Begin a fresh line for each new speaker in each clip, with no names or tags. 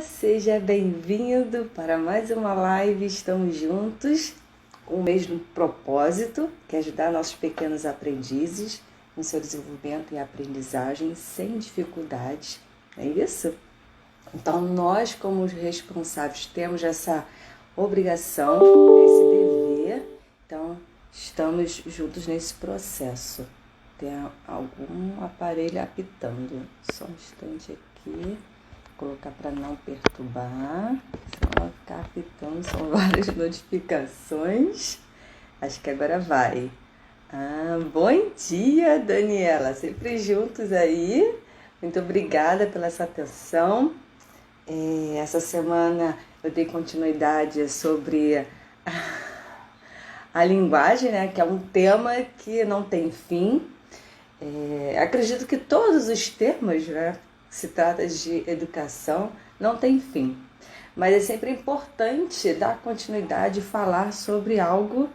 Seja bem-vindo para mais uma live. Estamos juntos com o mesmo propósito, que é ajudar nossos pequenos aprendizes no seu desenvolvimento e aprendizagem sem dificuldades, não é isso? Então, nós, como os responsáveis, temos essa obrigação, esse dever, então estamos juntos nesse processo. Tem algum aparelho apitando, só um instante aqui. Colocar para não perturbar, senão vai ficar apitando, são várias notificações. Acho que agora vai. Bom dia, Daniela, sempre juntos aí. Muito obrigada pela essa atenção. Essa semana eu dei continuidade sobre a linguagem, né, que é um tema que não tem fim. Acredito que todos os temas, né, se trata de educação, não tem fim. Mas é sempre importante dar continuidade e falar sobre algo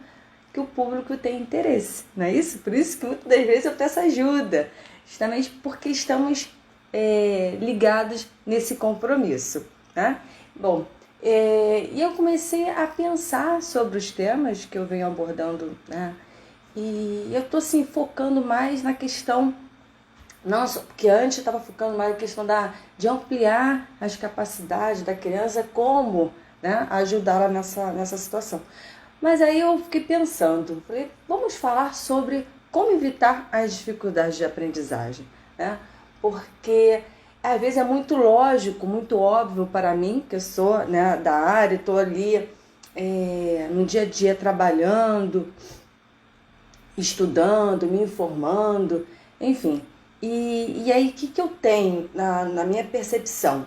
que o público tem interesse, não é isso? Por isso que muitas das vezes eu peço ajuda, justamente porque estamos ligados nesse compromisso, né? Bom, e eu comecei a pensar sobre os temas que eu venho abordando, né? E eu estou assim, focando mais na questão. Nossa, porque antes eu estava focando mais na questão de ampliar as capacidades da criança, como, né, ajudá-la nessa situação. Mas aí eu fiquei pensando, falei, vamos falar sobre como evitar as dificuldades de aprendizagem, né? Porque às vezes é muito lógico, muito óbvio para mim, que eu sou, né, da área, estou ali no dia a dia trabalhando, estudando, me informando, enfim. E aí, o que eu tenho na minha percepção?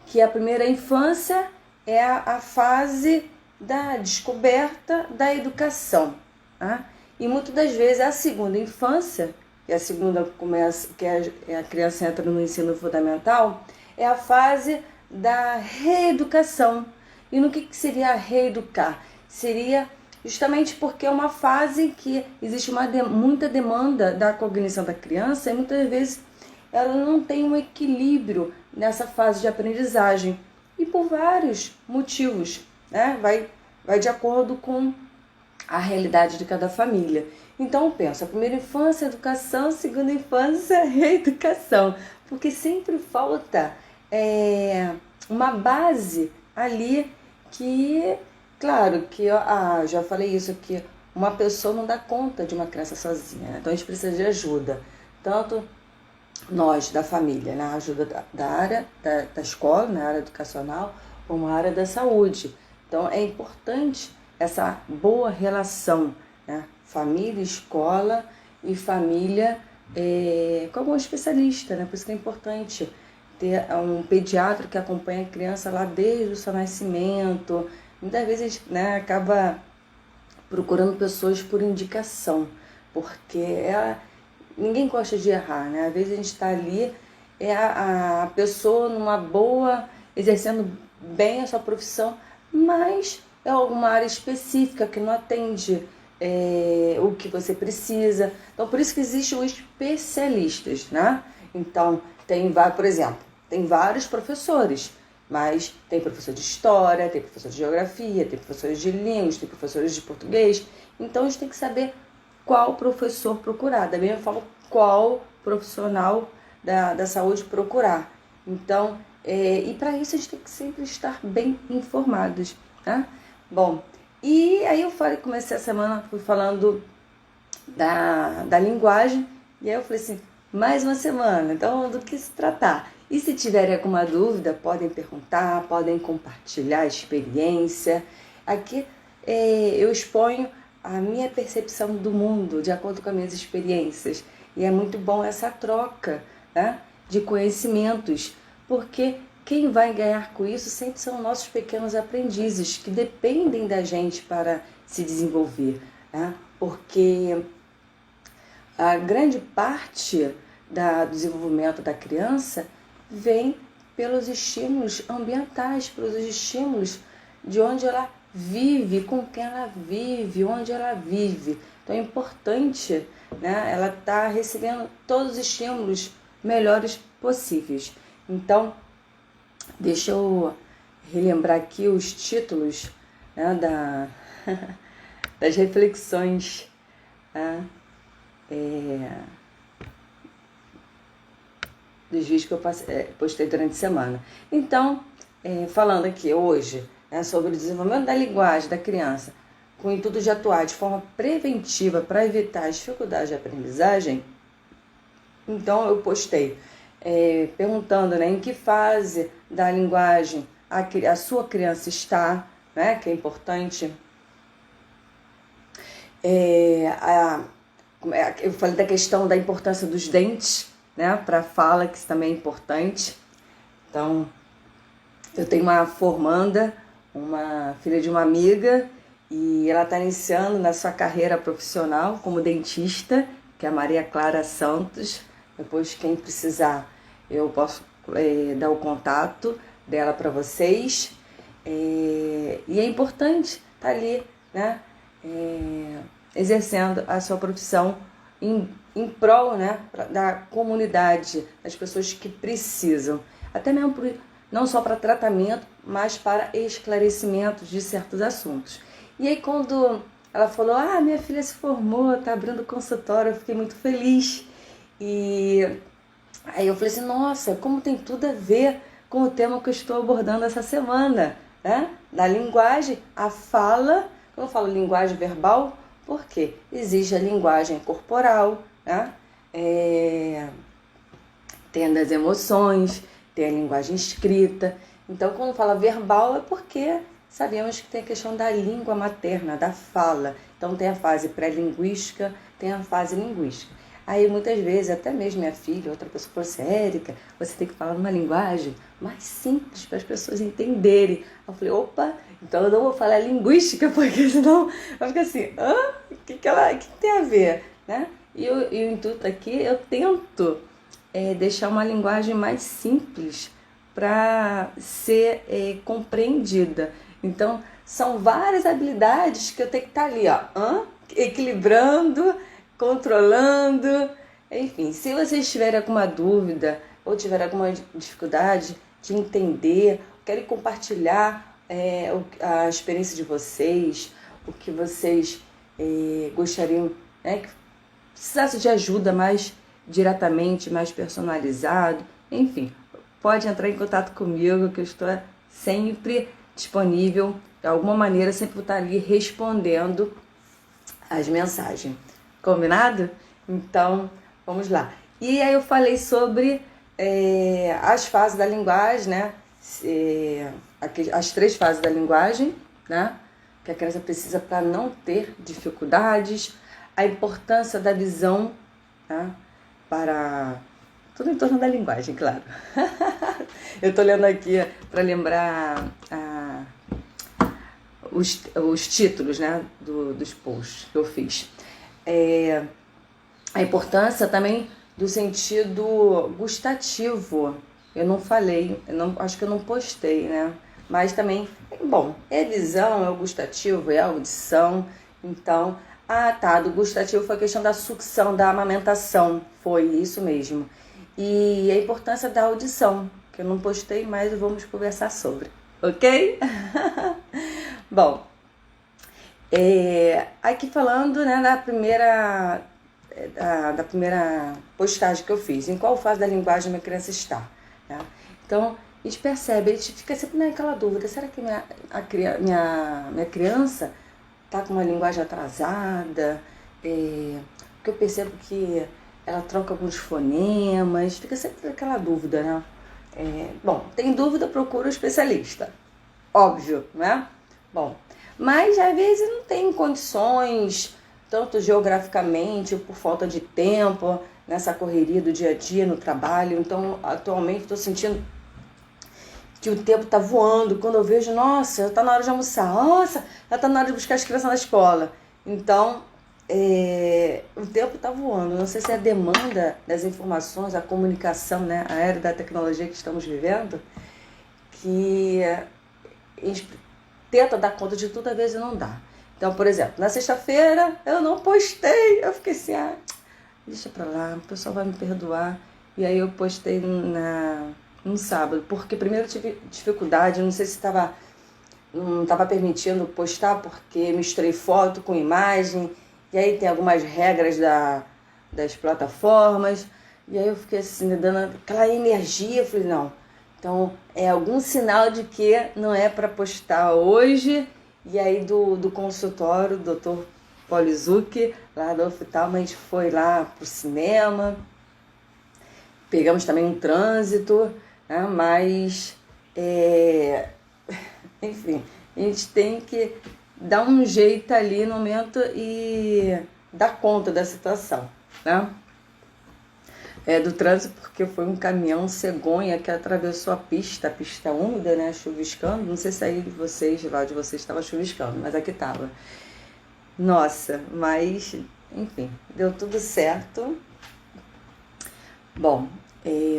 Que a primeira infância é a fase da descoberta da educação, tá? E muitas das vezes a segunda infância, que a segunda começa, que a criança entra no ensino fundamental, é a fase da reeducação. E no que seria reeducar? Seria justamente porque é uma fase que existe muita demanda da cognição da criança e muitas vezes ela não tem um equilíbrio nessa fase de aprendizagem. E por vários motivos, né? Vai de acordo com a realidade de cada família. Então eu penso, a primeira infância, educação, a segunda infância, reeducação. Porque sempre falta uma base ali que... Claro que, já falei isso, que uma pessoa não dá conta de uma criança sozinha, né? Então a gente precisa de ajuda, tanto nós, da família, na ajuda da área da escola, na área educacional, como a área da saúde. Então é importante essa boa relação, né? Família, escola e família como um especialista, né? Por isso que é importante ter um pediatra que acompanha a criança lá desde o seu nascimento. Muitas vezes a gente, né, acaba procurando pessoas por indicação, porque ninguém gosta de errar, né? Às vezes a gente está ali, a pessoa numa boa, exercendo bem a sua profissão, mas é alguma área específica que não atende o que você precisa. Então, por isso que existem os especialistas, né? Então, por exemplo, tem vários professores, mas tem professor de história, tem professor de geografia, tem professores de línguas, tem professores de português. Então a gente tem que saber qual professor procurar. Da mesma forma, qual profissional da saúde procurar. Então, e para isso a gente tem que sempre estar bem informados, tá? Bom, e aí comecei a semana falando da linguagem, e aí eu falei assim, mais uma semana, então do que se tratar? E se tiverem alguma dúvida, podem perguntar, podem compartilhar a experiência. Aqui eu exponho a minha percepção do mundo de acordo com as minhas experiências. E é muito bom essa troca, né, de conhecimentos, porque quem vai ganhar com isso sempre são nossos pequenos aprendizes, que dependem da gente para se desenvolver, né? Porque a grande parte do desenvolvimento da criança vem pelos estímulos ambientais, pelos estímulos de onde ela vive, com quem ela vive, onde ela vive. Então é importante, né, ela estar recebendo todos os estímulos melhores possíveis. Então, Deixa eu relembrar aqui os títulos, né, das reflexões, né, dos vídeos que eu postei durante a semana. Então, falando aqui hoje, né, sobre o desenvolvimento da linguagem da criança, com o intuito de atuar de forma preventiva para evitar as dificuldades de aprendizagem, então eu postei perguntando, né, em que fase da linguagem a sua criança está, né, que é importante. Eu falei da questão da importância dos dentes, né, para a fala, que isso também é importante. Então, eu tenho uma formanda, uma filha de uma amiga, e ela está iniciando na sua carreira profissional como dentista, que é a Maria Clara Santos. Depois, quem precisar, eu posso dar o contato dela para vocês. E é importante estar ali, né, exercendo a sua profissão em prol, né, da comunidade, das pessoas que precisam. Até mesmo não só para tratamento, mas para esclarecimentos de certos assuntos. E aí, quando ela falou, minha filha se formou, está abrindo consultório, eu fiquei muito feliz. E aí eu falei assim, nossa, como tem tudo a ver com o tema que eu estou abordando essa semana, né? Da linguagem, a fala. Quando eu falo linguagem verbal, por quê? Existe a linguagem corporal, né? Tem a das emoções, tem a linguagem escrita. Então, quando fala verbal, é porque sabemos que tem a questão da língua materna, da fala. Então, tem a fase pré-linguística, tem a fase linguística. Aí, muitas vezes, até mesmo minha filha, outra pessoa falou assim, Érica, você tem que falar numa linguagem mais simples para as pessoas entenderem. Eu falei, opa, então eu não vou falar linguística, porque senão vai ficar assim, o que tem a ver? Né? E o intuito aqui, eu tento deixar uma linguagem mais simples para ser compreendida. Então, são várias habilidades que eu tenho que estar ali, equilibrando, controlando. Enfim, se vocês tiverem alguma dúvida ou tiverem alguma dificuldade de entender, querem compartilhar a experiência de vocês, o que vocês gostariam, que precisasse de ajuda mais diretamente, mais personalizado, enfim, pode entrar em contato comigo, que eu estou sempre disponível, de alguma maneira, sempre vou estar ali respondendo as mensagens. Combinado? Então, vamos lá. E aí eu falei sobre as fases da linguagem, né? As 3 fases da linguagem, né? Que a criança precisa para não ter dificuldades, a importância da visão, né? Para tudo em torno da linguagem, claro. Eu estou lendo aqui para lembrar os títulos, né, dos posts que eu fiz. A importância também do sentido gustativo. Eu não falei, acho que eu não postei, né? Mas também, é visão, é o gustativo, é a audição. Então, do gustativo foi a questão da sucção, da amamentação. Foi isso mesmo. E a importância da audição, que eu não postei, mas vamos conversar sobre. Ok? Bom, aqui falando, né, da primeira postagem que eu fiz, em qual fase da linguagem minha criança está. Né? Então, a gente percebe, a gente fica sempre naquela dúvida, será que minha criança está com uma linguagem atrasada? Porque eu percebo que ela troca alguns fonemas, fica sempre naquela dúvida, né? Tem dúvida, procura um especialista. Óbvio, né? Mas às vezes não tem condições, tanto geograficamente ou por falta de tempo, nessa correria do dia a dia, no trabalho. Então, atualmente, estou sentindo que o tempo está voando. Quando eu vejo, nossa, está na hora de almoçar. Nossa, já está na hora de buscar as crianças na escola. Então, o tempo está voando. Não sei se é a demanda das informações, a comunicação, né, a era da tecnologia que estamos vivendo, que a gente tenta dar conta de tudo, às vezes não dá. Então, por exemplo, na sexta-feira eu não postei. Eu fiquei assim, deixa pra lá, o pessoal vai me perdoar. E aí eu postei um sábado, porque primeiro eu tive dificuldade, não sei se não estava permitindo postar, porque misturei foto com imagem, e aí tem algumas regras das plataformas, e aí eu fiquei assim, dando aquela energia, eu falei, não, então é algum sinal de que não é para postar hoje. E aí do consultório, do Dr. Polizuc, lá do oftalmo, a gente foi lá pro cinema, pegamos também um trânsito, né? Mas, enfim, a gente tem que dar um jeito ali no momento e dar conta da situação, né? Do trânsito, porque foi um caminhão cegonha que atravessou a pista úmida, né, chuviscando. Não sei se aí de vocês, lá de vocês estava chuviscando, mas aqui estava. Nossa, mas, enfim, deu tudo certo. Bom,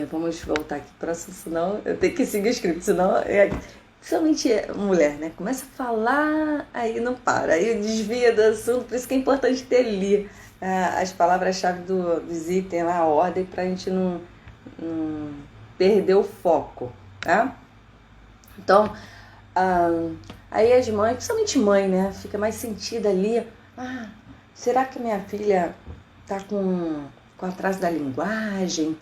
vamos voltar aqui para o assunto, senão eu tenho que seguir o script, senão, principalmente mulher, né, começa a falar, aí não para, aí desvia do assunto, por isso que é importante ter ali as palavras-chave dos itens lá, a ordem, para a gente não perder o foco, tá? Então, aí as mães, principalmente mãe, né, fica mais sentida ali, será que minha filha tá com atraso da linguagem?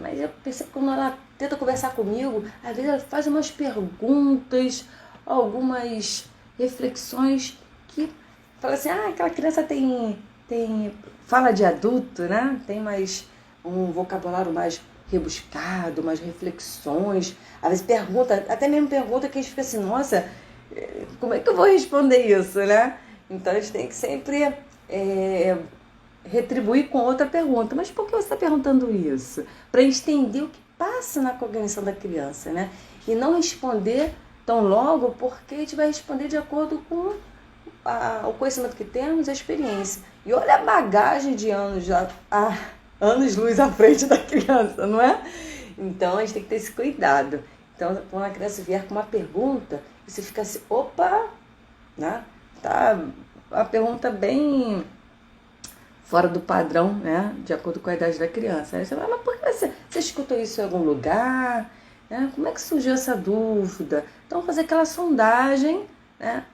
Mas eu percebo que quando ela tenta conversar comigo, às vezes ela faz umas perguntas, algumas reflexões que fala assim, aquela criança tem fala de adulto, né? Tem mais um vocabulário mais rebuscado, mais reflexões. Às vezes pergunta, até mesmo pergunta que a gente fica assim, nossa, como é que eu vou responder isso, né? Então a gente tem que sempre retribuir com outra pergunta. Mas por que você está perguntando isso? Para a gente entender o que passa na cognição da criança, né? E não responder tão logo, porque a gente vai responder de acordo com o conhecimento que temos, a experiência. E olha a bagagem de anos anos-luz à frente da criança, não é? Então a gente tem que ter esse cuidado. Então, quando a criança vier com uma pergunta, você fica assim, opa, né? Tá uma pergunta bem fora do padrão, né? De acordo com a idade da criança. Aí você fala, mas por que você escutou isso em algum lugar? Né? Como é que surgiu essa dúvida? Então, fazer aquela sondagem, né?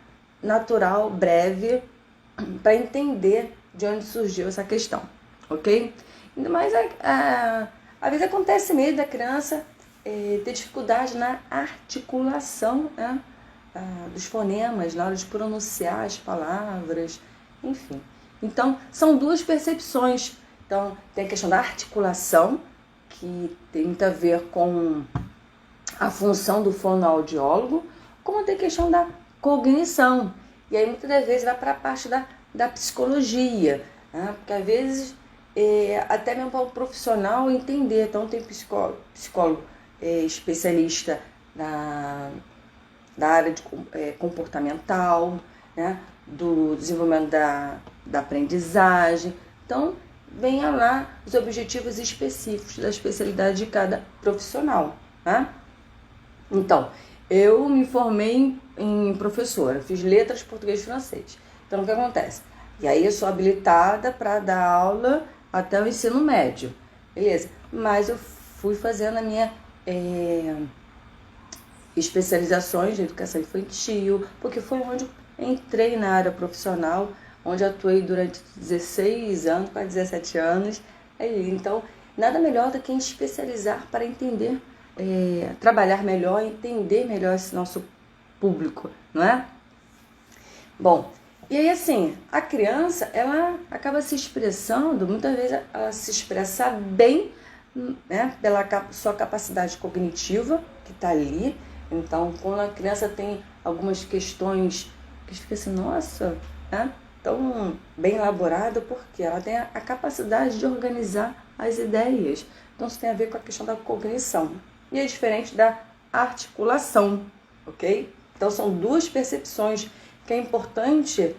Natural, breve, para entender de onde surgiu essa questão, ok? Mas às vezes acontece mesmo da criança ter dificuldade na articulação, né, dos fonemas, na hora de pronunciar as palavras, enfim. Então, são duas percepções. Então, tem a questão da articulação, que tem muito a ver com a função do fonoaudiólogo, como tem a questão da cognição. E aí muitas das vezes vai para a parte da psicologia, né? Porque às vezes até mesmo para o profissional entender. Então tem psicólogo especialista da área de comportamental, né? Do desenvolvimento da aprendizagem. Então venha lá os objetivos específicos da especialidade de cada profissional, né? Então, eu me formei em professora, fiz letras, português e francês. Então, o que acontece? E aí eu sou habilitada para dar aula até o ensino médio, beleza? Mas eu fui fazendo a minha especializações de educação infantil, porque foi onde eu entrei na área profissional, onde atuei durante 16 anos, quase 17 anos. Então, nada melhor do que especializar para entender, trabalhar melhor, entender melhor esse nosso público, não é? Bom, e aí assim, a criança, ela acaba se expressando, muitas vezes ela se expressa bem, né, pela sua capacidade cognitiva, que está ali. Então, quando a criança tem algumas questões que fica assim, nossa, né, tão bem elaborada, porque ela tem a capacidade de organizar as ideias. Então, isso tem a ver com a questão da cognição. E é diferente da articulação, ok? Então, são duas percepções que é importante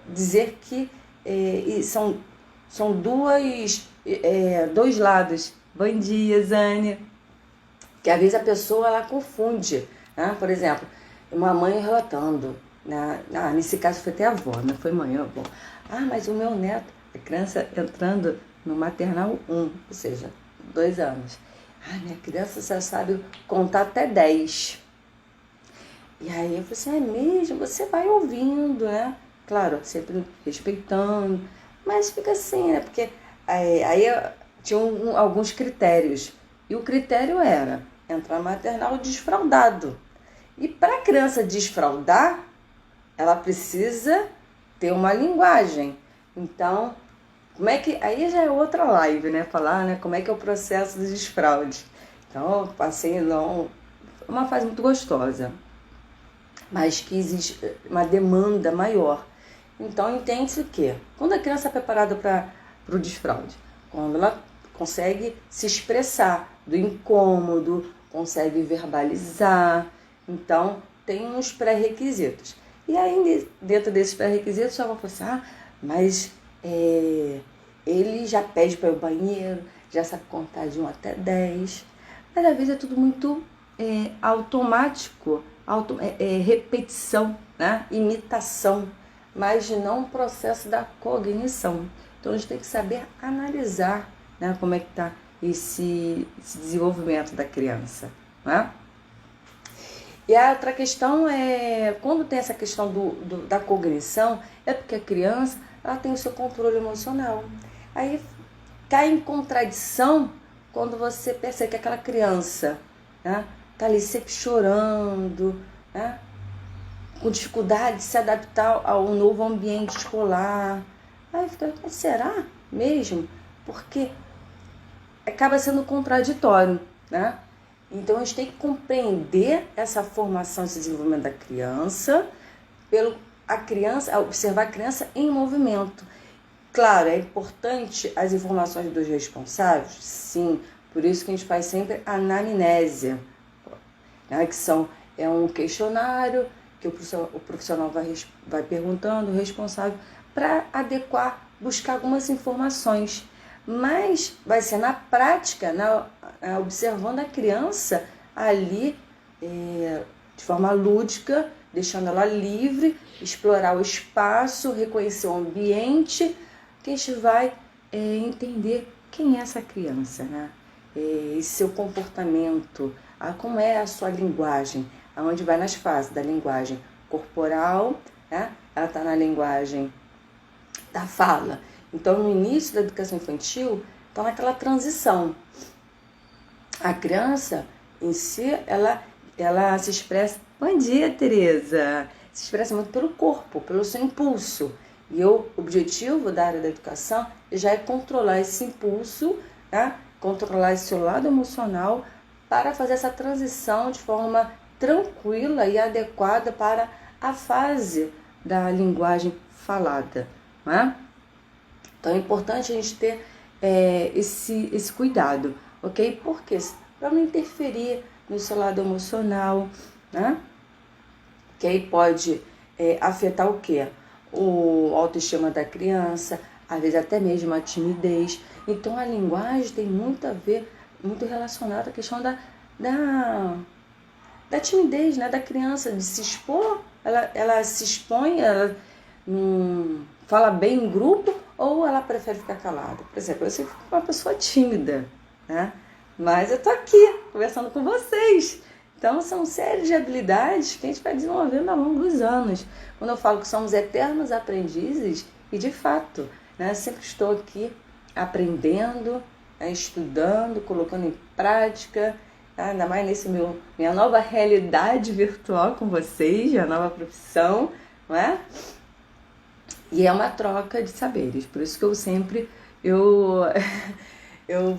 dizer que são dois lados. Bom dia, Zânia. Que às vezes a pessoa ela confunde, né? Por exemplo, uma mãe relatando, né? Nesse caso foi até a avó, não foi mãe, avó. Mas o meu neto, a criança entrando no maternal 1, ou seja, 2 anos. Minha criança já sabe contar até 10. E aí eu falei assim, é mesmo? Você vai ouvindo, né? Claro, sempre respeitando, mas fica assim, né? Porque aí tinha alguns critérios. E o critério era entrar maternal desfraldado. E para a criança desfraldar, ela precisa ter uma linguagem. Então, como é que... Aí já é outra live, né? Falar, né? Como é que é o processo do desfraude. Então, eu passei uma fase muito gostosa, mas que existe uma demanda maior. Então, entende-se o quê? Quando a criança é preparada para o desfraude? Quando ela consegue se expressar do incômodo, consegue verbalizar. Então, tem uns pré-requisitos. E aí, dentro desses pré-requisitos, já vou falar assim, mas ele já pede para ir ao banheiro, já sabe contar de 1 até 10. Mas, às vezes, é tudo muito automático, repetição, né? Imitação, mas não o processo da cognição. Então, a gente tem que saber analisar, né, como é que está esse desenvolvimento da criança, né? E a outra questão é, quando tem essa questão da cognição, é porque a criança ela tem o seu controle emocional. Aí cai em contradição quando você percebe que aquela criança, né, tá ali sempre chorando, né, com dificuldade de se adaptar ao novo ambiente escolar. Aí fica, será mesmo? Porque acaba sendo contraditório, né? Então a gente tem que compreender essa formação, esse desenvolvimento da criança, observar a criança em movimento. Claro, é importante as informações dos responsáveis, sim, por isso que a gente faz sempre a anamnésia, né, que é um questionário que o profissional vai perguntando, o responsável, para adequar, buscar algumas informações. Mas vai ser na prática, observando a criança ali de forma lúdica, deixando ela livre, explorar o espaço, reconhecer o ambiente, que a gente vai entender quem é essa criança, né? E seu comportamento, como é a sua linguagem, aonde vai nas fases da linguagem corporal, né? Ela está na linguagem da fala. Então, no início da educação infantil, está naquela transição. A criança, em si, ela se expressa... Bom dia, Tereza! Se expressa muito pelo corpo, pelo seu impulso. E o objetivo da área da educação já é controlar esse impulso, né? Controlar esse seu lado emocional para fazer essa transição de forma tranquila e adequada para a fase da linguagem falada, não é? Então é importante a gente ter esse cuidado, ok? Por quê? Para não interferir no seu lado emocional, né? Que aí pode afetar o quê? O autoestima da criança, às vezes até mesmo a timidez. Então a linguagem tem muito a ver, muito relacionada à questão da timidez, né? Da criança, de se expor. Ela se expõe, ela não fala bem em grupo, ou ela prefere ficar calada. Por exemplo, eu sou uma pessoa tímida, né? Mas eu tô aqui conversando com vocês. Então, são séries de habilidades que a gente vai desenvolvendo ao longo dos anos. Quando eu falo que somos eternos aprendizes, e de fato, né, sempre estou aqui aprendendo, estudando, colocando em prática, ainda mais nesse minha nova realidade virtual com vocês, a nova profissão, não é? E é uma troca de saberes, por isso que eu sempre eu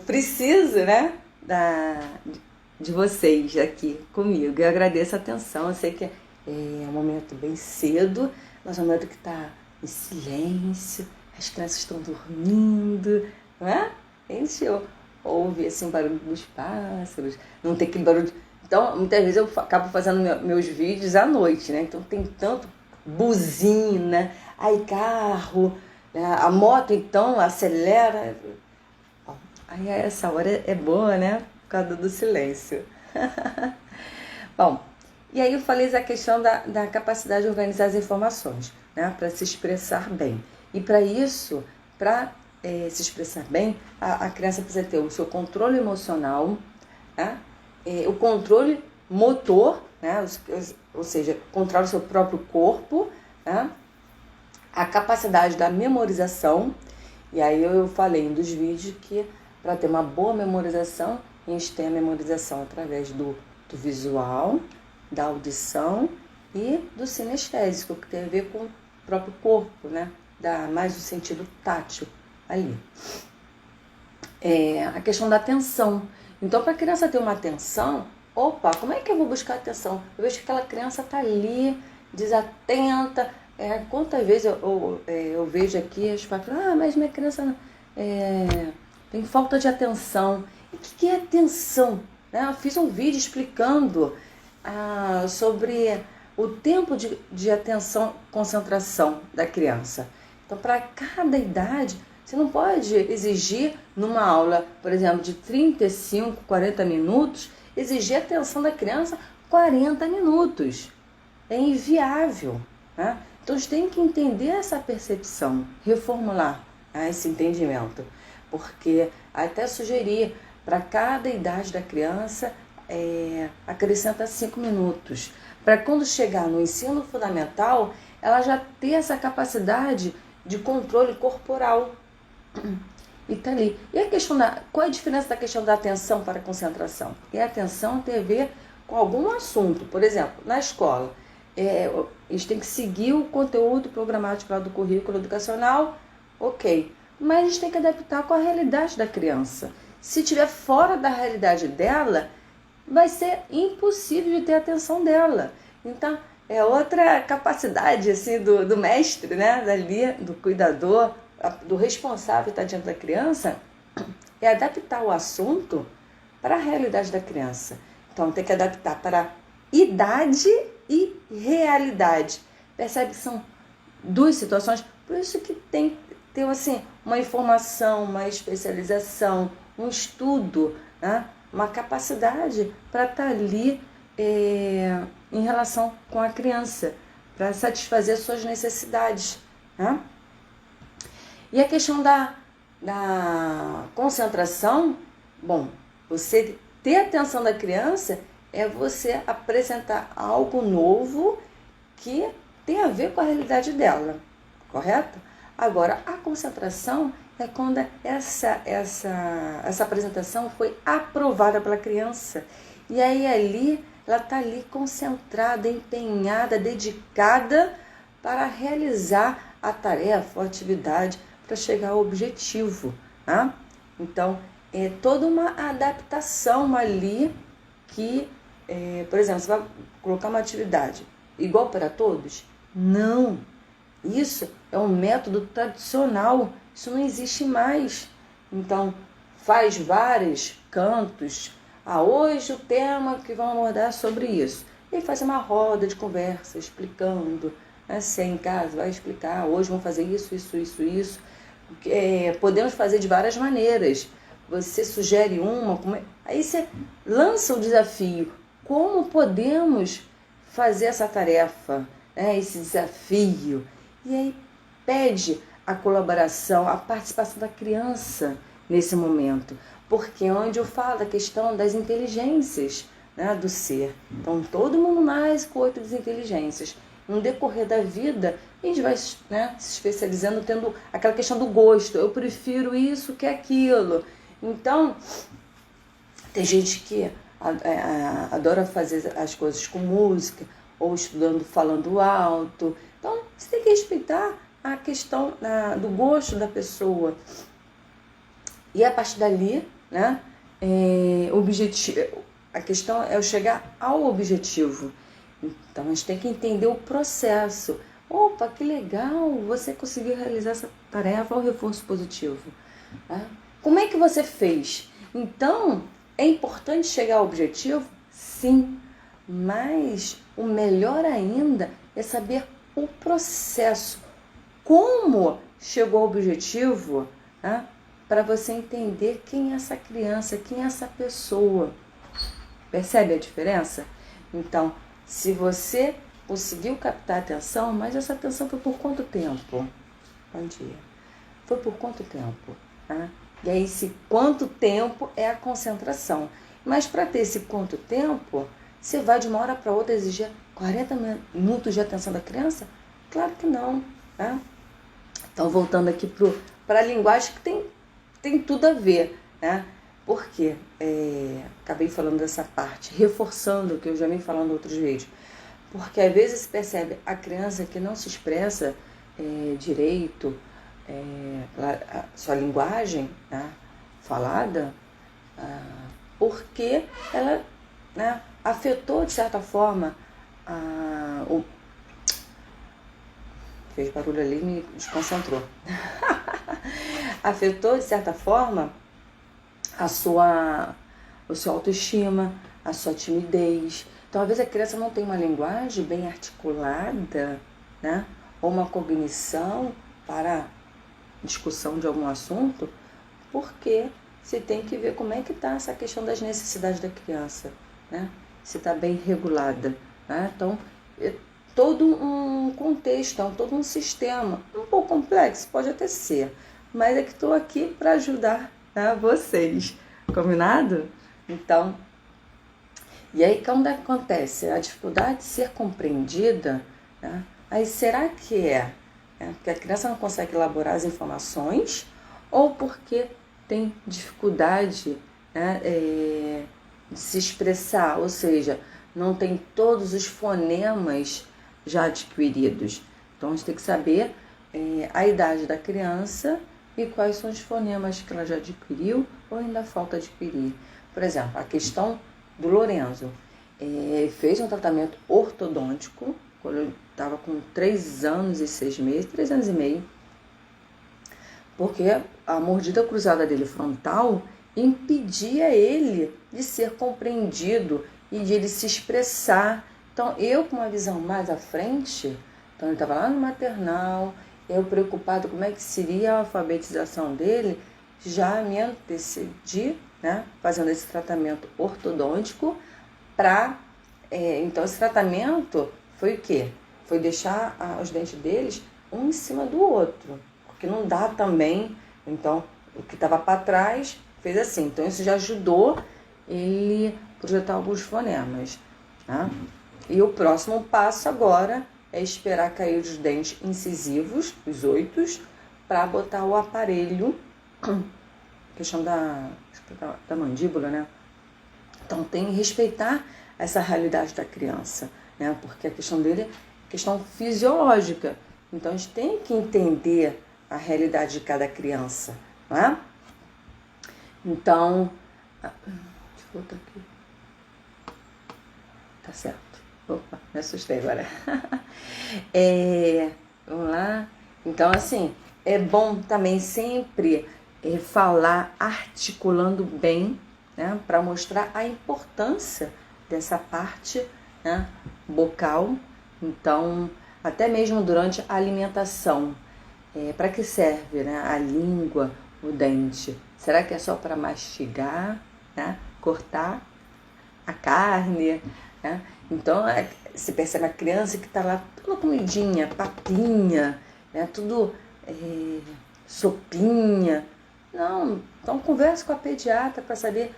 preciso, né, de vocês aqui comigo. Eu agradeço a atenção, eu sei que é um momento bem cedo, mas é um momento que está em silêncio, as crianças estão dormindo, não é? A gente ouve assim, o barulho dos pássaros, não tem aquele barulho. Então, muitas vezes eu acabo fazendo meus vídeos à noite, né? Então tem tanto buzina, aí carro, né? A moto então acelera. Aí essa hora é boa, né? Por causa do silêncio. Bom, e aí eu falei da questão da capacidade de organizar as informações, né? Para se expressar bem. E para isso, para se expressar bem, a criança precisa ter o seu controle emocional, né? O controle motor, né? Ou seja, controla o seu próprio corpo, né? A capacidade da memorização. E aí eu falei em dos vídeos que para ter uma boa memorização, a gente tem a memorização através do visual, da audição e do sinestésico, que tem a ver com o próprio corpo, né? Mais o sentido tátil ali. A questão da atenção. Então, para a criança ter uma atenção, como é que eu vou buscar atenção? Eu vejo que aquela criança está ali, desatenta. Quantas vezes eu vejo aqui, as pais falam, mas minha criança tem falta de atenção. E o que é atenção? Né? Eu fiz um vídeo explicando sobre o tempo de atenção, concentração da criança. Então, para cada idade, você não pode exigir numa aula, por exemplo, de 35, 40 minutos, exigir a atenção da criança 40 minutos. É inviável, né? Então, a gente tem que entender essa percepção, reformular esse entendimento. Porque até sugerir para cada idade da criança, acrescenta 5 minutos. Para quando chegar no ensino fundamental, ela já ter essa capacidade de controle corporal. E tá ali. E a questão qual é a diferença da questão da atenção para a concentração? A atenção tem a ver com algum assunto. Por exemplo, na escola, eles têm que seguir o conteúdo programático lá do currículo educacional, ok. Mas eles têm que adaptar com a realidade da criança. Se estiver fora da realidade dela, vai ser impossível de ter a atenção dela. Então, é outra capacidade assim, do mestre, né? Dali, do cuidador, do responsável que está diante da criança, é adaptar o assunto para a realidade da criança. Então, tem que adaptar para idade e realidade. Percebe que são duas situações? Por isso que tem que ter assim, uma informação, uma especialização, um estudo, né? Uma capacidade para estar ali em relação com a criança, para satisfazer as suas necessidades, né? E a questão da concentração, você ter a atenção da criança é você apresentar algo novo que tem a ver com a realidade dela, correto? Agora, a concentração é quando essa apresentação foi aprovada pela criança. E aí ali, ela está ali concentrada, empenhada, dedicada para realizar a tarefa, a atividade, para chegar ao objetivo. Tá? Então, é toda uma adaptação ali que, por exemplo, você vai colocar uma atividade igual para todos? Não! Isso é um método tradicional, isso não existe mais. Então, faz vários cantos. Hoje o tema que vamos abordar é sobre isso. E faz uma roda de conversa explicando. Você em casa vai explicar, hoje vamos fazer isso, isso, isso, isso. Podemos fazer de várias maneiras. Você sugere aí você lança o desafio. Como podemos fazer essa tarefa, esse desafio? E aí pede a colaboração, a participação da criança nesse momento. Porque é onde eu falo da questão das inteligências, né, do ser. Então todo mundo nasce com 8 inteligências. No decorrer da vida, a gente vai, né, se especializando, tendo aquela questão do gosto. Eu prefiro isso que aquilo. Então, tem gente que adora fazer as coisas com música, ou estudando, falando alto. Então, você tem que respeitar a questão do gosto da pessoa. E a partir dali, né, a questão é eu chegar ao objetivo. Então, a gente tem que entender o processo. Opa, que legal, você conseguiu realizar essa tarefa, o reforço positivo. Né? Como é que você fez? Então, é importante chegar ao objetivo? Sim, mas o melhor ainda é saber o processo. Como chegou ao objetivo, né? Para você entender quem é essa criança, quem é essa pessoa. Percebe a diferença? Então, se você conseguiu captar a atenção, mas essa atenção foi por quanto tempo? Bom dia. Foi por quanto tempo? Tá? E aí, esse quanto tempo é a concentração. Mas para ter esse quanto tempo, você vai de uma hora para outra exigir 40 minutos de atenção da criança? Claro que não. Tá? Então, voltando aqui para a linguagem que tem tudo a ver. Né? Por quê? Acabei falando dessa parte, reforçando o que eu já vim falando em outros vídeos. Porque às vezes se percebe a criança que não se expressa direito, a sua linguagem, né, falada, porque ela, né, afetou de certa forma fez barulho ali e me desconcentrou. Afetou de certa forma a sua autoestima, a sua timidez. Então, às vezes, a criança não tem uma linguagem bem articulada, né? Ou uma cognição para discussão de algum assunto, porque você tem que ver como é que está essa questão das necessidades da criança, né? Se está bem regulada. Né? Então, é todo um contexto, todo um sistema, um pouco complexo, pode até ser, mas é que estou aqui para ajudar, né, vocês, combinado? Então, e aí quando acontece a dificuldade de ser compreendida, né, aí será que porque a criança não consegue elaborar as informações ou porque tem dificuldade, né, de se expressar, ou seja, não tem todos os fonemas já adquiridos. Então a gente tem que saber a idade da criança e quais são os fonemas que ela já adquiriu ou ainda falta adquirir. Por exemplo, a questão do Lorenzo. Fez um tratamento ortodôntico quando eu estava com 3 anos e 6 meses, 3 anos e meio, porque a mordida cruzada dele frontal impedia ele de ser compreendido e de ele se expressar. Então, eu com uma visão mais à frente, então ele estava lá no maternal, eu preocupado como é que seria a alfabetização dele, já me antecedi, né, fazendo esse tratamento ortodôntico então esse tratamento foi o quê? Foi deixar os dentes deles um em cima do outro, porque não dá também, então o que estava para trás fez assim, então isso já ajudou ele projetar alguns fonemas, né? E o próximo passo agora é esperar cair os dentes incisivos, os 8, para botar o aparelho, questão da mandíbula, né? Então tem que respeitar essa realidade da criança, né? Porque a questão dele é questão fisiológica. Então a gente tem que entender a realidade de cada criança, né? Então, deixa eu voltar aqui. Tá certo. Opa, me assustei agora. Vamos lá. Então, assim, é bom também sempre falar articulando bem, né, para mostrar a importância dessa parte, né, bucal. Então, até mesmo durante a alimentação. Para que serve, né, a língua, o dente? Será que é só para mastigar, né, cortar a carne, né? Então, você percebe a criança que está lá toda comidinha, papinha, né, tudo sopinha. Não, então converse com a pediatra para saber,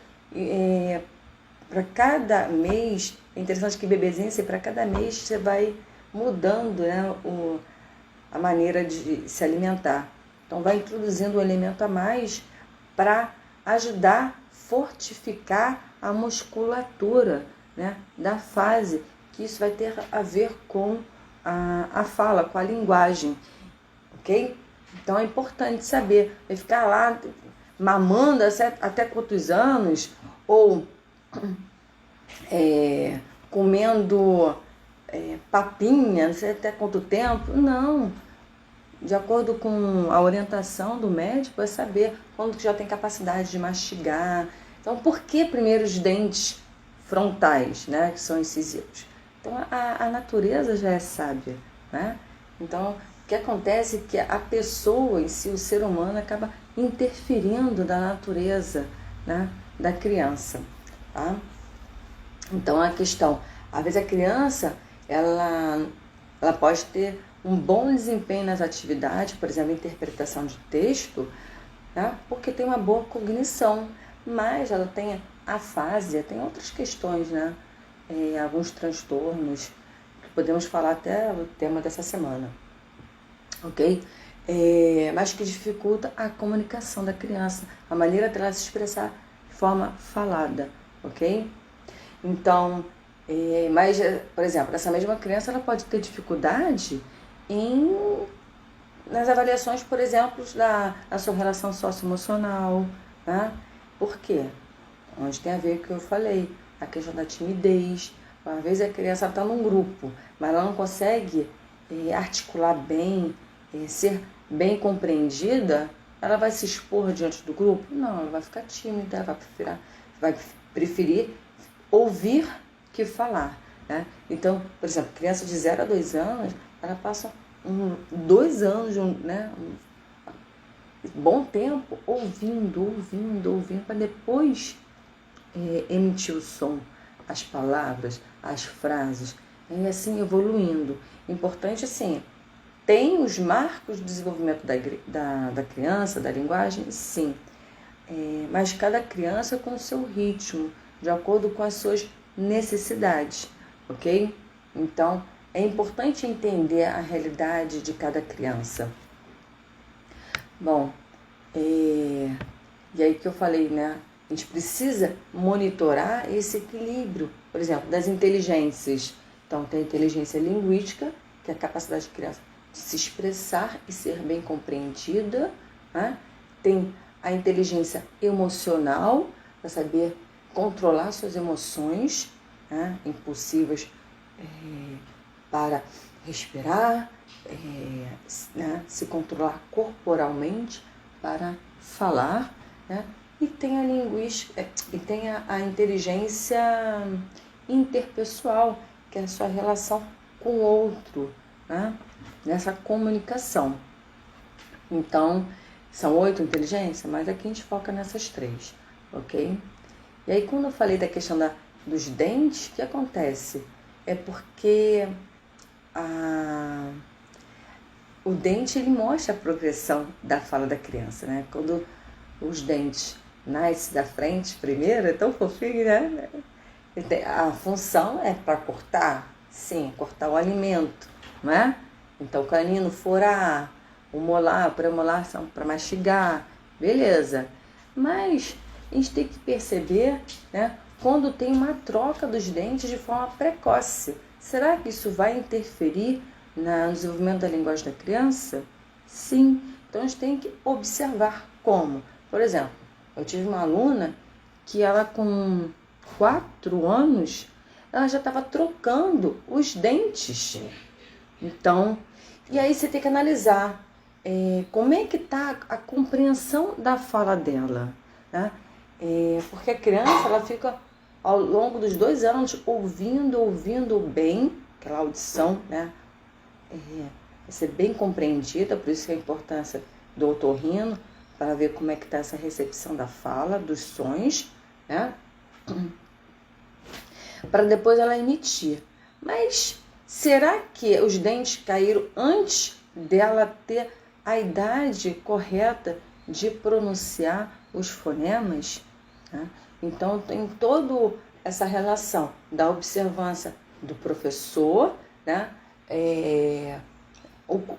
para cada mês, é interessante que bebezinho, para cada mês você vai mudando, né, a maneira de se alimentar. Então vai introduzindo um elemento a mais para ajudar, fortificar a musculatura, né, da fase, que isso vai ter a ver com a fala, com a linguagem, ok? Então é importante saber, vai ficar lá mamando até quantos anos, ou comendo papinha, não sei até quanto tempo. Não, de acordo com a orientação do médico, vai saber quando que já tem capacidade de mastigar. Então, por que primeiro os dentes frontais, né, que são incisivos? Então, a natureza já é sábia, né? Então, o que acontece é que a pessoa em si, o ser humano, acaba interferindo na natureza, né, da criança, tá? Então, a questão, às vezes a criança, ela pode ter um bom desempenho nas atividades, por exemplo, interpretação de texto, né? Porque tem uma boa cognição, mas ela tem afasia, tem outras questões, né? Alguns transtornos, que podemos falar até o tema dessa semana, ok? Mas que dificulta a comunicação da criança, a maneira dela se expressar de forma falada, ok? Então, mas, por exemplo, essa mesma criança ela pode ter dificuldade nas avaliações, por exemplo, da sua relação socioemocional, né? Por quê? Onde tem a ver com o que eu falei, a questão da timidez. Às vezes a criança está num grupo, mas ela não consegue articular bem, ser bem compreendida, ela vai se expor diante do grupo? Não, ela vai ficar tímida, ela vai preferir ouvir que falar, né? Então, por exemplo, criança de 0 a 2 anos, ela passa 2 anos, né, um bom tempo ouvindo, para depois emitir o som, as palavras, as frases, e assim evoluindo. Importante assim, tem os marcos de desenvolvimento da criança, da linguagem, sim, mas cada criança com o seu ritmo, de acordo com as suas necessidades, ok? Então, é importante entender a realidade de cada criança. Bom, e aí que eu falei, né? A gente precisa monitorar esse equilíbrio, por exemplo, das inteligências. Então, tem a inteligência linguística, que é a capacidade de criança de se expressar e ser bem compreendida, né? Tem a inteligência emocional, para saber controlar suas emoções, né? Impulsivas, para respirar, né? Se controlar corporalmente para falar, né? E tem a linguística, e tem a inteligência interpessoal, que é a sua relação com o outro, né? Nessa comunicação. Então, são 8 inteligências, mas aqui a gente foca nessas 3, ok? E aí, quando eu falei da questão dos dentes, o que acontece? É porque o dente ele mostra a progressão da fala da criança, né? Quando os dentes nascem da frente primeiro, é tão fofinho, né? A função é para cortar, sim, cortar o alimento, não é? Então, o canino, furar, o molar, o premolar são para mastigar, beleza. Mas a gente tem que perceber, né, quando tem uma troca dos dentes de forma precoce. Será que isso vai interferir no desenvolvimento da linguagem da criança? Sim. Então, a gente tem que observar como. Por exemplo, eu tive uma aluna que ela com 4 anos, ela já estava trocando os dentes. Então, e aí você tem que analisar como é que está a compreensão da fala dela, né? Porque a criança, ela fica ao longo dos 2 anos ouvindo bem, aquela audição, né? Ser bem compreendida, por isso que a importância do otorrino, para ver como é que está essa recepção da fala, dos sons, né? Para depois ela emitir. Mas será que os dentes caíram antes dela ter a idade correta de pronunciar os fonemas? Né? Então tem toda essa relação da observância do professor, né?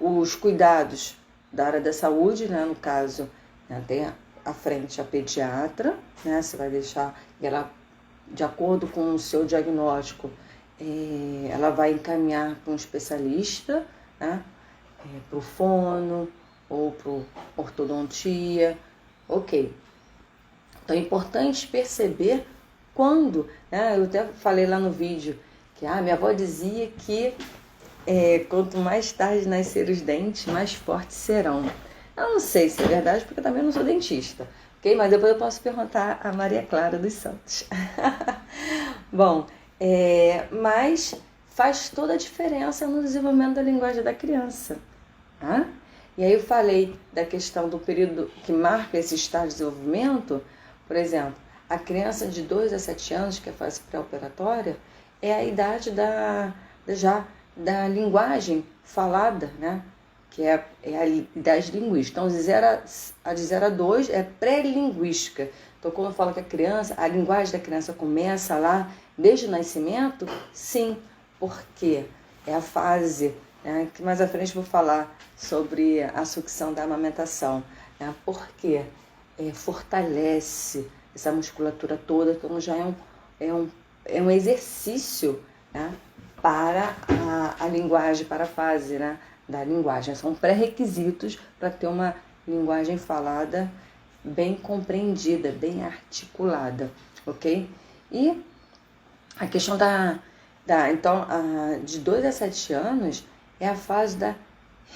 Os cuidados da área da saúde, né? No caso, né? Tem à frente a pediatra, né? Você vai deixar ela, de acordo com o seu diagnóstico, ela vai encaminhar para um especialista, né? Para o fono ou para ortodontia, ok. Então é importante perceber quando, né? Eu até falei lá no vídeo que minha avó dizia que quanto mais tarde nascer os dentes, mais fortes serão. Eu não sei se é verdade, porque eu também não sou dentista, ok? Mas depois eu posso perguntar a Maria Clara dos Santos. Bom, mas faz toda a diferença no desenvolvimento da linguagem da criança. Tá? E aí eu falei da questão do período que marca esse estágio de desenvolvimento. Por exemplo, a criança de 2 a 7 anos, que é a fase pré-operatória, é a idade já da linguagem falada, né? Que é a idade linguística. Então, de 0 a 2 é pré-linguística. Então, quando eu falo que a criança, a linguagem da criança começa lá desde o nascimento, sim, porque é a fase, né, que mais à frente eu vou falar sobre a sucção da amamentação, né, porque fortalece essa musculatura toda, então já é um exercício, né, para a linguagem, para a fase, né, da linguagem. São pré-requisitos para ter uma linguagem falada bem compreendida, bem articulada, ok? E a questão então, de 2 a 7 anos é a fase da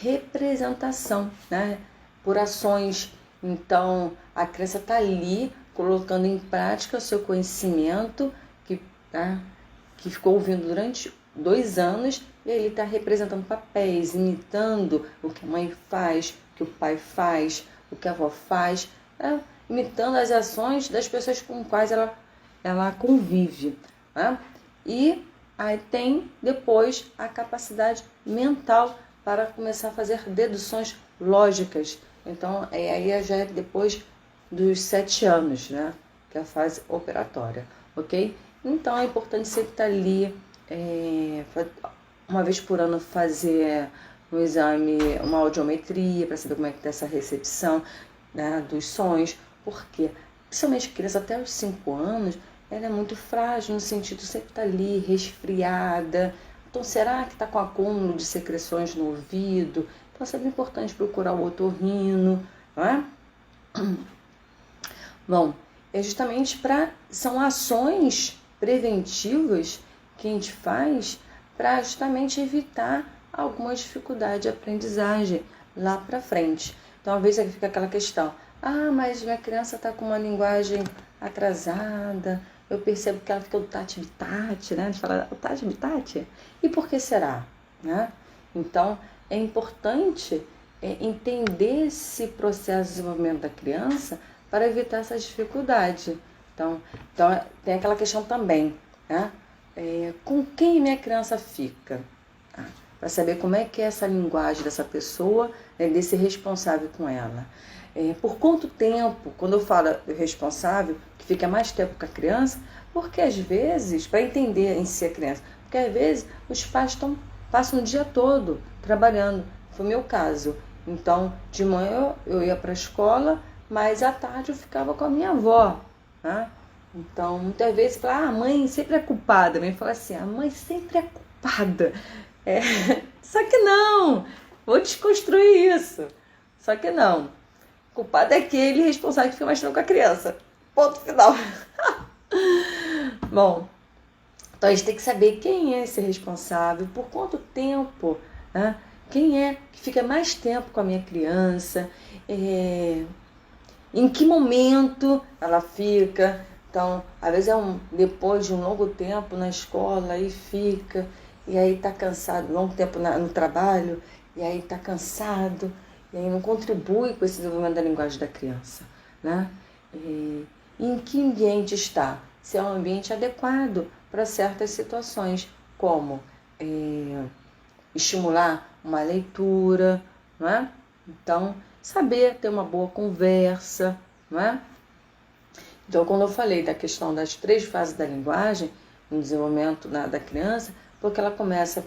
representação, né? Por ações. Então, a criança está ali colocando em prática o seu conhecimento que ficou ouvindo durante 2 anos, e ele está representando papéis, imitando o que a mãe faz, o que o pai faz, o que a avó faz, né? Imitando as ações das pessoas com quais ela convive, né? E aí tem depois a capacidade mental para começar a fazer deduções lógicas. Então, aí já é depois dos 7 anos, né? Que é a fase operatória, ok? Então, é importante sempre estar ali, uma vez por ano, fazer um exame, uma audiometria, para saber como é que está essa recepção, né, dos sons, porque, principalmente criança até os 5 anos, ela é muito frágil, no sentido de sempre estar ali, resfriada. Então, será que está com acúmulo de secreções no ouvido? Então, é sempre importante procurar o otorrino, não é? Bom, é justamente são ações preventivas que a gente faz para justamente evitar alguma dificuldade de aprendizagem lá para frente. Então, às vezes fica aquela questão, mas minha criança está com uma linguagem atrasada, eu percebo que ela fica o tati-bitati, né? A gente fala o tati-bitati. E por que será? Né? Então, é importante entender esse processo de desenvolvimento da criança para evitar essa dificuldade. Então tem aquela questão também, né? Com quem minha criança fica? Para saber como é que é essa linguagem dessa pessoa, né, desse responsável com ela. Por quanto tempo, quando eu falo responsável, que fica mais tempo com a criança, porque às vezes, para entender em si a criança, porque às vezes os pais passam o dia todo trabalhando, foi o meu caso. Então, de manhã eu ia para a escola, mas à tarde eu ficava com a minha avó, né? Então, muitas vezes, fala, a mãe sempre é culpada. A mãe fala assim, a mãe sempre é culpada. Só que não, vou desconstruir isso. Só que não. Culpado é aquele responsável que fica mais tempo com a criança. Ponto final. Bom, então a gente tem que saber quem é esse responsável, por quanto tempo, né? Quem é que fica mais tempo com a minha criança, em que momento ela fica. Então, às vezes depois de um longo tempo na escola, aí fica, e aí está cansado, longo tempo no trabalho, e aí está cansado, e aí não contribui com esse desenvolvimento da linguagem da criança, né? Em que ambiente está? Se é um ambiente adequado para certas situações, como estimular uma leitura, não é? Então, saber ter uma boa conversa, não é? Então, quando eu falei da questão das 3 fases da linguagem, no desenvolvimento da criança, porque ela começa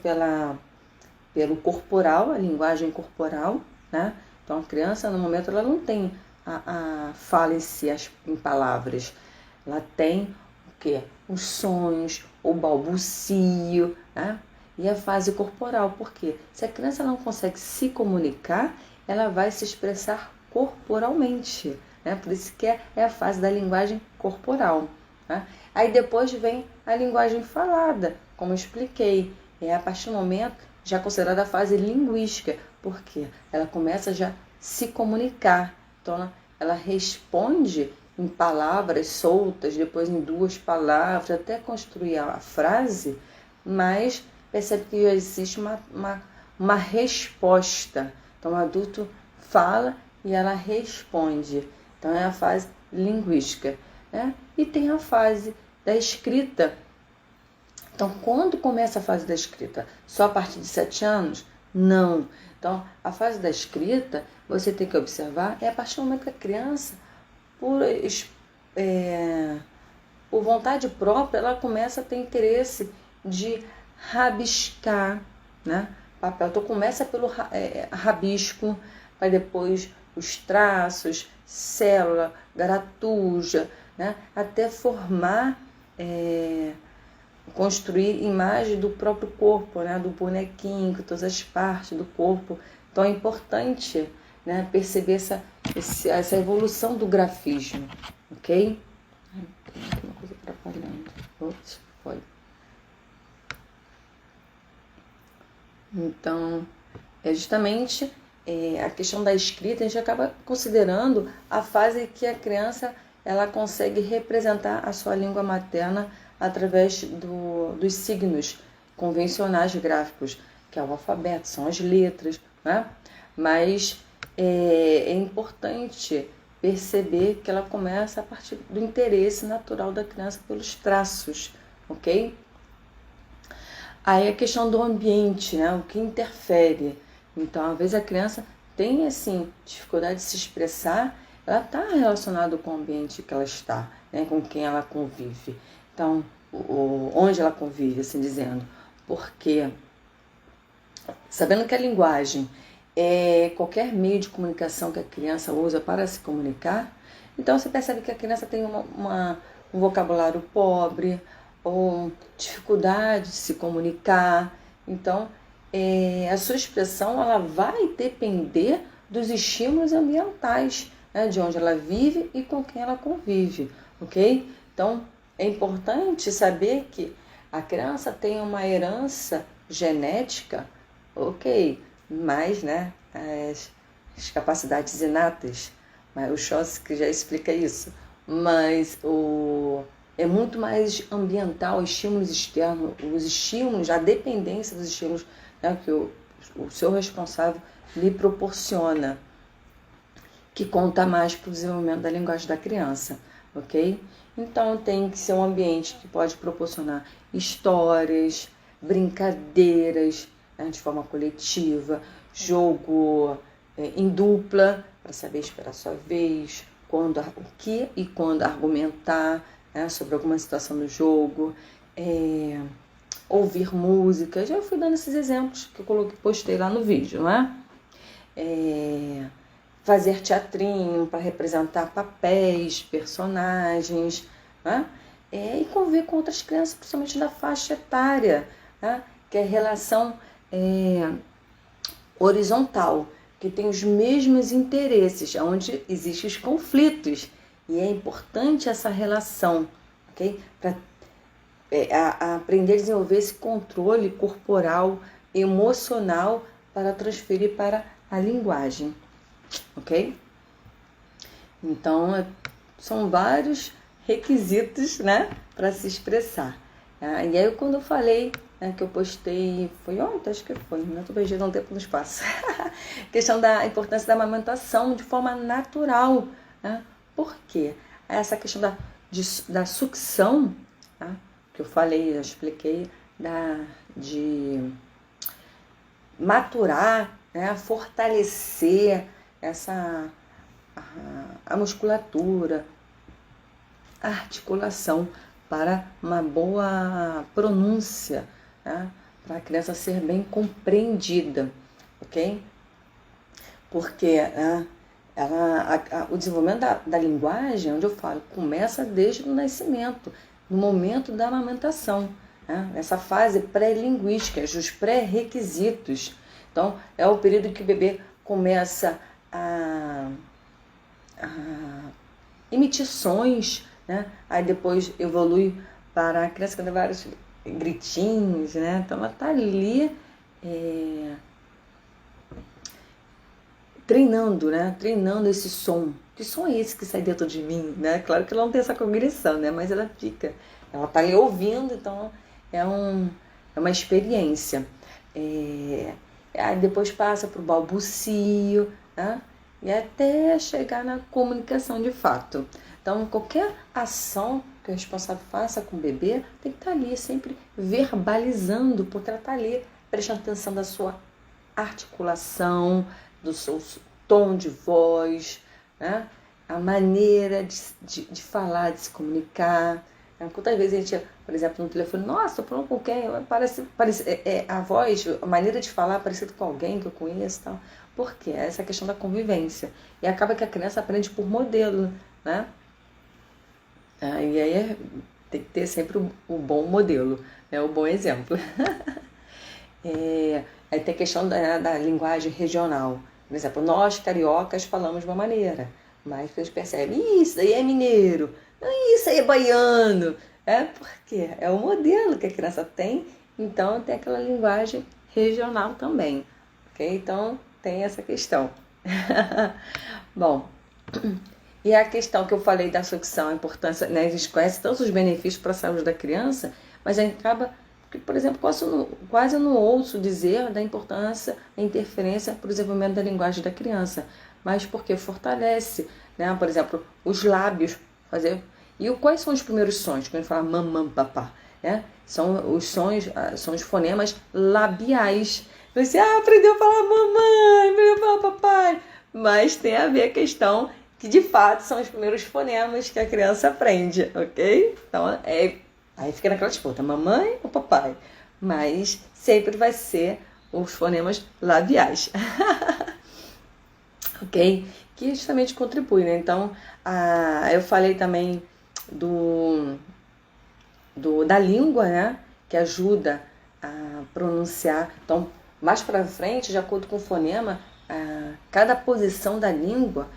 pelo corporal, a linguagem corporal, né? Então, a criança, no momento, ela não tem a fala em si, em palavras. Ela tem o quê? Os sons, o balbucio, né? E a fase corporal, porque se a criança não consegue se comunicar, ela vai se expressar corporalmente, né? Por isso que é a fase da linguagem corporal, né? Aí depois vem a linguagem falada, como eu expliquei, a partir do momento já considerada a fase linguística, porque ela começa já a se comunicar, então ela responde em palavras soltas, depois em 2 palavras, até construir a frase, mas percebe que já existe uma resposta. Então, o adulto fala e ela responde. Então, é a fase linguística, né? E tem a fase da escrita, Então, quando começa a fase da escrita? Só a partir de 7 anos? Não. Então, a fase da escrita, você tem que observar, é a partir do momento que a criança, por vontade própria, ela começa a ter interesse de rabiscar, né, papel. Então, começa pelo rabisco, para depois os traços, célula, garatuja, né, até formar, construir imagem do próprio corpo, né, do bonequinho, com todas as partes do corpo. Então é importante, né, perceber essa evolução do grafismo, ok? Tem uma coisa atrapalhando. Ops, foi. Então, é justamente a questão da escrita, a gente acaba considerando a fase que a criança ela consegue representar a sua língua materna através dos signos convencionais gráficos, que é o alfabeto, são as letras, né? Mas é importante perceber que ela começa a partir do interesse natural da criança pelos traços, ok? Aí a questão do ambiente, né? O que interfere. Então, às vezes a criança tem, assim, dificuldade de se expressar, ela está relacionada com o ambiente que ela está, né? Com quem ela convive. Então, onde ela convive, assim dizendo. Porque, sabendo que a linguagem é qualquer meio de comunicação que a criança usa para se comunicar, então você percebe que a criança tem um vocabulário pobre, ou dificuldade de se comunicar. Então, a sua expressão ela vai depender dos estímulos ambientais, né, de onde ela vive e com quem ela convive, ok? Então, é importante saber que a criança tem uma herança genética, ok, mas, né, as capacidades inatas, mas o Chomsky já explica isso, mas é muito mais ambiental, estímulos externos, os estímulos, a dependência dos estímulos, né, que o seu responsável lhe proporciona, que conta mais para o desenvolvimento da linguagem da criança, ok? Então tem que ser um ambiente que pode proporcionar histórias, brincadeiras, né, de forma coletiva, jogo em dupla, para saber esperar a sua vez, o que e quando argumentar, né, sobre alguma situação do jogo, ouvir música. Já fui dando esses exemplos que eu postei lá no vídeo, né? Fazer teatrinho para representar papéis, personagens, né? E conviver com outras crianças, principalmente da faixa etária, né? Que é a relação horizontal, que tem os mesmos interesses, onde existem os conflitos. E é importante essa relação, ok? Para aprender a desenvolver esse controle corporal, emocional, para transferir para a linguagem, ok? Então, são vários requisitos, né, para se expressar. E aí, quando eu falei, né, que eu postei, foi ontem, acho que foi, não estou perdendo um tempo no espaço, questão da importância da amamentação de forma natural, né? Por quê? Essa questão da sucção, tá? Que eu falei, eu expliquei, de maturar, né? Fortalecer a musculatura, a articulação para uma boa pronúncia, né? Para a criança ser bem compreendida, ok? Porque o desenvolvimento da linguagem, onde eu falo, começa desde o nascimento, no momento da amamentação, né? Nessa fase pré-linguística, os pré-requisitos. Então, é o período que o bebê começa a emitir sons, né? Aí depois evolui para a criança que dá vários gritinhos, né? Então, ela está ali treinando, né? Treinando esse som. Que som é esse que sai dentro de mim, né? Claro que ela não tem essa cognição, né? Mas ela está ali ouvindo, então é uma experiência. Aí depois passa para o balbucio, né? E até chegar na comunicação de fato. Então, qualquer ação que que o responsável faça com o bebê tem que estar ali sempre verbalizando, porque ela está ali prestando atenção da sua articulação, do seu tom de voz, né? A maneira de falar, de se comunicar. Quantas vezes a gente, por exemplo, no telefone, nossa, falando com quem? Parece, a voz, a maneira de falar parecida com alguém que eu conheço e tal. Por quê? Essa questão da convivência. E acaba que a criança aprende por modelo, né? E aí tem que ter sempre o bom modelo, né? O bom exemplo. Aí tem a questão da linguagem regional. Por exemplo, nós cariocas falamos de uma maneira, mas eles percebem, isso aí é mineiro, isso aí é baiano. Porque é o modelo que a criança tem, então tem aquela linguagem regional também. Ok? Então tem essa questão. Bom, e a questão que eu falei da sucção, a importância, né, a gente conhece tantos os benefícios para a saúde da criança, mas a gente acaba, por exemplo, quase eu não ouço dizer da importância, da interferência para o desenvolvimento da linguagem da criança, mas porque fortalece, né, por exemplo, os lábios, fazer. E quais são os primeiros sons? Quando a gente fala mamãe, papá, né? São os sons, são os fonemas labiais. Você aprendeu a falar mamãe, aprendeu a falar papai, mas tem a ver a questão que de fato são os primeiros fonemas que a criança aprende, ok? Então, aí fica naquela disputa, mamãe ou papai? Mas sempre vai ser os fonemas labiais, ok? Que justamente contribui, né? Então, eu falei também da língua, né? Que ajuda a pronunciar. Então, mais para frente, de acordo com o fonema, cada posição da língua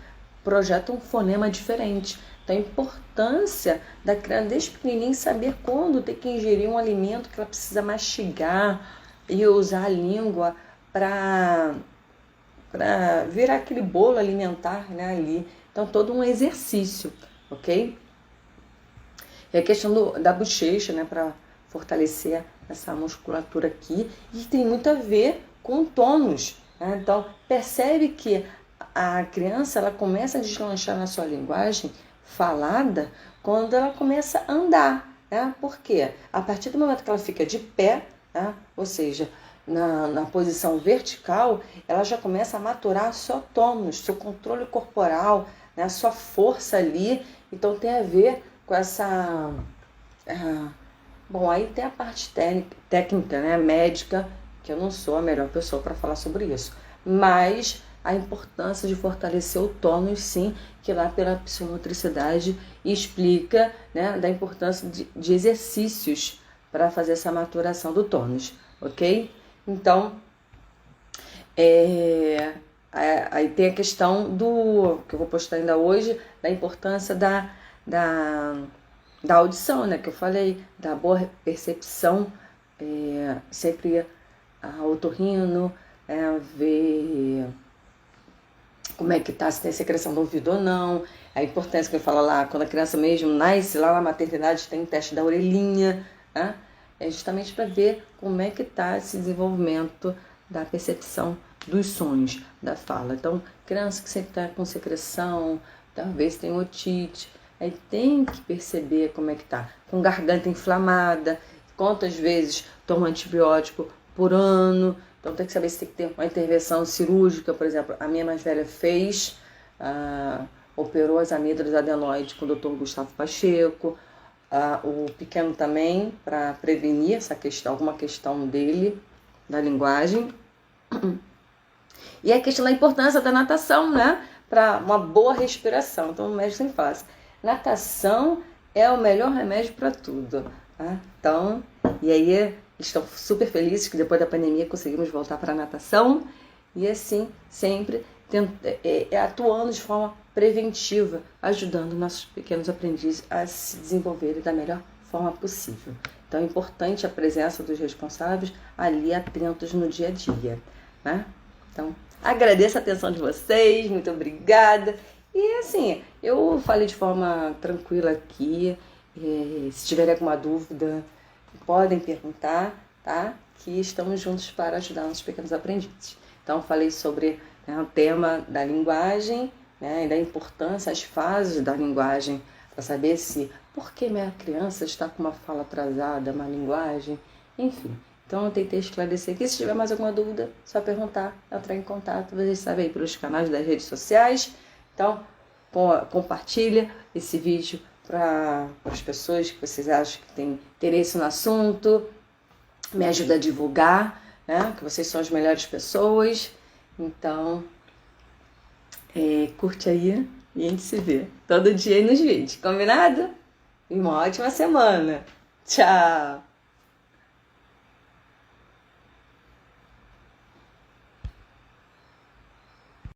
projeta um fonema diferente. Então, a importância da criança desde pequenininho saber quando tem que ingerir um alimento que ela precisa mastigar e usar a língua para virar aquele bolo alimentar, né, ali. Então, todo um exercício, ok? E a questão da bochecha, né, para fortalecer essa musculatura aqui, e tem muito a ver com tônus, né? Então, percebe que a criança ela começa a deslanchar na sua linguagem falada quando ela começa a andar, né? Por quê? A partir do momento que ela fica de pé, né? Ou seja, na posição vertical, ela já começa a maturar seu tônus, seu controle corporal, né? A sua força ali. Então tem a ver com essa... Bom, aí tem a parte técnica, né? Médica, que eu não sou a melhor pessoa para falar sobre isso. Mas a importância de fortalecer o tônus, sim, que lá pela psicomotricidade explica, né, da importância de exercícios para fazer essa maturação do tônus, ok? Então, aí tem a questão que eu vou postar ainda hoje, da importância da audição, né, que eu falei, da boa percepção, sempre a otorrino, ver como é que está, se tem secreção do ouvido ou não, a importância que eu falo lá, quando a criança mesmo nasce, lá na maternidade tem um teste da orelhinha, né? É justamente para ver como é que está esse desenvolvimento da percepção dos sons, da fala. Então, criança que sempre está com secreção, talvez tem otite, aí tem que perceber como é que está, com garganta inflamada, quantas vezes toma antibiótico por ano. Então tem que saber se tem que ter uma intervenção cirúrgica, por exemplo, a minha mais velha fez, operou as amígdalas adenoides com o Dr. Gustavo Pacheco, o pequeno também, para prevenir essa questão, alguma questão dele, da linguagem. E a questão da importância da natação, né, para uma boa respiração. Então o médico sempre fala assim, natação é o melhor remédio para tudo. Tá? Então, e aí... Estão super felizes que depois da pandemia conseguimos voltar para a natação e assim, sempre atuando de forma preventiva, ajudando nossos pequenos aprendizes a se desenvolverem da melhor forma possível. Então é importante a presença dos responsáveis ali atentos no dia a dia, né? Então, agradeço a atenção de vocês, muito obrigada. E assim, eu falei de forma tranquila aqui, se tiverem alguma dúvida, podem perguntar, tá? Que estamos juntos para ajudar nossos pequenos aprendizes. Então, falei sobre, né, o tema da linguagem, né, e da importância, as fases da linguagem, para saber se por que minha criança está com uma fala atrasada, uma linguagem, enfim. Então eu tentei esclarecer aqui. Se tiver mais alguma dúvida, só perguntar, entrar em contato. Vocês sabem aí pelos canais das redes sociais. Então, compartilha esse vídeo para as pessoas que vocês acham que têm interesse no assunto. Me ajuda a divulgar, né? Que vocês são as melhores pessoas. Então, curte aí e a gente se vê todo dia aí nos vídeos. Combinado? E uma ótima semana. Tchau!